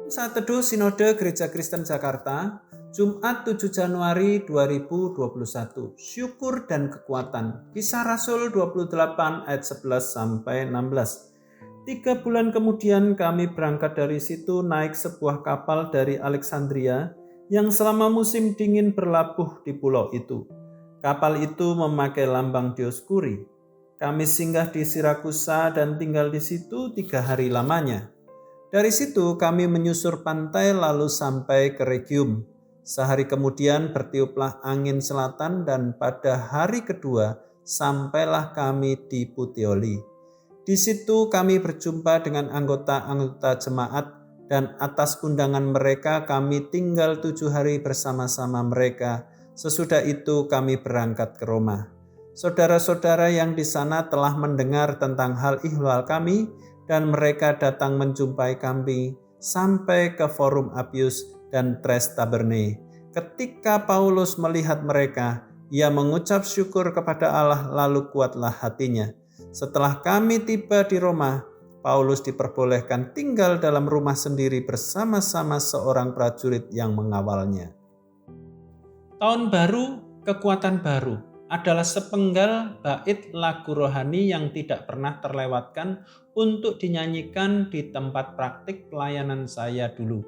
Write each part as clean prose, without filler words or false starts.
Saat Teduh Sinode Gereja Kristen Jakarta, Jumat 7 Januari 2021. Syukur dan kekuatan. Kisah Rasul 28 ayat 11 sampai 16. 3 bulan kemudian kami berangkat dari situ naik sebuah kapal dari Alexandria yang selama musim dingin berlabuh di pulau itu. Kapal itu memakai lambang Dioskuri. Kami singgah di Sirakusa dan tinggal di situ 3 hari lamanya. Dari situ kami menyusur pantai lalu sampai ke Rhegium. Sehari kemudian bertiuplah angin selatan dan pada hari kedua sampailah kami di Puteoli. Di situ kami berjumpa dengan anggota-anggota jemaat dan atas undangan mereka kami tinggal 7 hari bersama-sama mereka. Sesudah itu kami berangkat ke Roma. Saudara-saudara yang di sana telah mendengar tentang hal ihwal kami dan mereka datang menjumpai kami sampai ke Forum Appius dan Tres Tabernae. Ketika Paulus melihat mereka, ia mengucap syukur kepada Allah lalu kuatlah hatinya. Setelah kami tiba di Roma, Paulus diperbolehkan tinggal dalam rumah sendiri bersama-sama seorang prajurit yang mengawalnya. Tahun baru, kekuatan baru adalah sepenggal bait lagu rohani yang tidak pernah terlewatkan untuk dinyanyikan di tempat praktik pelayanan saya dulu.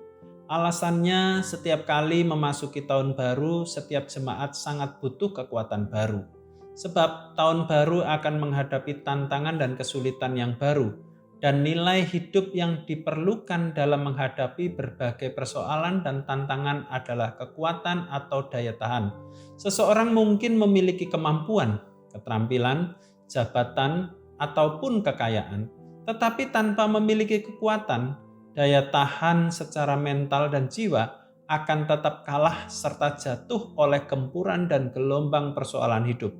Alasannya, setiap kali memasuki tahun baru, setiap jemaat sangat butuh kekuatan baru. Sebab tahun baru akan menghadapi tantangan dan kesulitan yang baru, dan nilai hidup yang diperlukan dalam menghadapi berbagai persoalan dan tantangan adalah kekuatan atau daya tahan. Seseorang mungkin memiliki kemampuan, keterampilan, jabatan, ataupun kekayaan, tetapi tanpa memiliki kekuatan, daya tahan secara mental dan jiwa akan tetap kalah serta jatuh oleh gempuran dan gelombang persoalan hidup.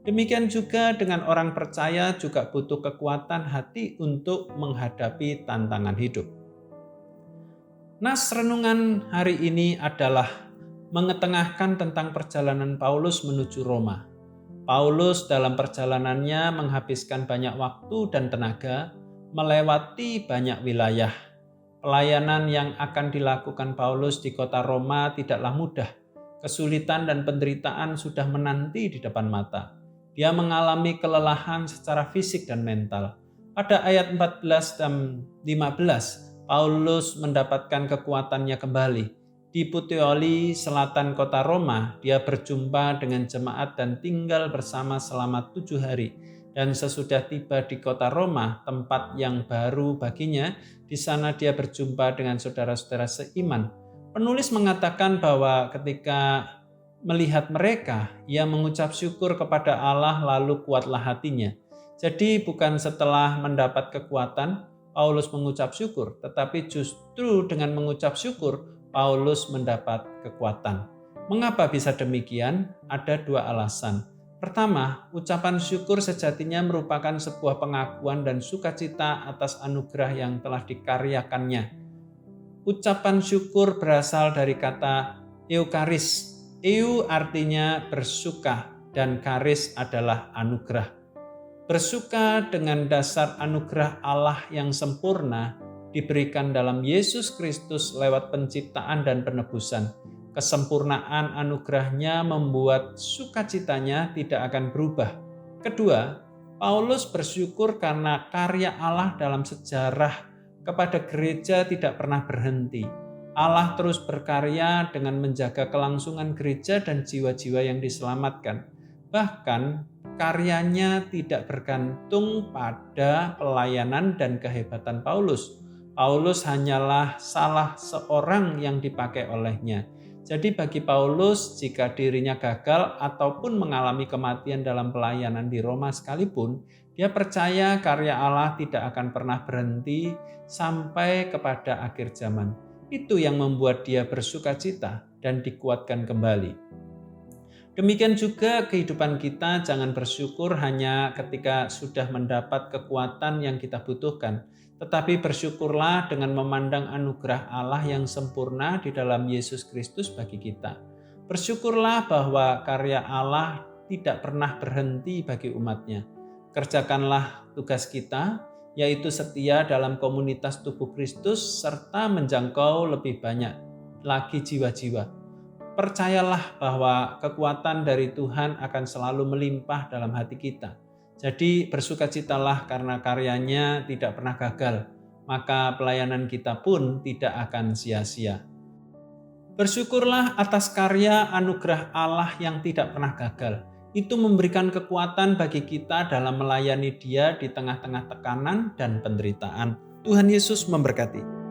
Demikian juga dengan orang percaya juga butuh kekuatan hati untuk menghadapi tantangan hidup. Nas renungan hari ini adalah mengetengahkan tentang perjalanan Paulus menuju Roma. Paulus dalam perjalanannya menghabiskan banyak waktu dan tenaga, melewati banyak wilayah. Pelayanan yang akan dilakukan Paulus di kota Roma tidaklah mudah. Kesulitan dan penderitaan sudah menanti di depan mata. Dia mengalami kelelahan secara fisik dan mental. Pada ayat 14 dan 15, Paulus mendapatkan kekuatannya kembali. Di Puteoli, selatan kota Roma, dia berjumpa dengan jemaat dan tinggal bersama selama 7 hari. Dan sesudah tiba di kota Roma, tempat yang baru baginya, di sana dia berjumpa dengan saudara-saudara seiman. Penulis mengatakan bahwa ketika melihat mereka, ia mengucap syukur kepada Allah lalu kuatlah hatinya. Jadi bukan setelah mendapat kekuatan, Paulus mengucap syukur, tetapi justru dengan mengucap syukur, Paulus mendapat kekuatan. Mengapa bisa demikian? Ada 2 alasan. Pertama, ucapan syukur sejatinya merupakan sebuah pengakuan dan sukacita atas anugerah yang telah dikaryakannya. Ucapan syukur berasal dari kata eucharis. Eu artinya bersuka dan charis adalah anugerah. Bersuka dengan dasar anugerah Allah yang sempurna diberikan dalam Yesus Kristus lewat penciptaan dan penebusan. Kesempurnaan anugerahnya membuat sukacitanya tidak akan berubah. Kedua, Paulus bersyukur karena karya Allah dalam sejarah kepada gereja tidak pernah berhenti. Allah terus berkarya dengan menjaga kelangsungan gereja dan jiwa-jiwa yang diselamatkan. Bahkan karyanya tidak bergantung pada pelayanan dan kehebatan Paulus. Paulus hanyalah salah seorang yang dipakai olehnya. Jadi bagi Paulus, jika dirinya gagal ataupun mengalami kematian dalam pelayanan di Roma sekalipun, dia percaya karya Allah tidak akan pernah berhenti sampai kepada akhir zaman. Itu yang membuat dia bersukacita dan dikuatkan kembali. Demikian juga kehidupan kita, jangan bersyukur hanya ketika sudah mendapat kekuatan yang kita butuhkan, tetapi bersyukurlah dengan memandang anugerah Allah yang sempurna di dalam Yesus Kristus bagi kita. Bersyukurlah bahwa karya Allah tidak pernah berhenti bagi umatnya. Kerjakanlah tugas kita, yaitu setia dalam komunitas tubuh Kristus serta menjangkau lebih banyak lagi jiwa-jiwa. Percayalah bahwa kekuatan dari Tuhan akan selalu melimpah dalam hati kita. Jadi bersukacitalah karena karyanya tidak pernah gagal, maka pelayanan kita pun tidak akan sia-sia. Bersyukurlah atas karya anugerah Allah yang tidak pernah gagal. Itu memberikan kekuatan bagi kita dalam melayani Dia di tengah-tengah tekanan dan penderitaan. Tuhan Yesus memberkati.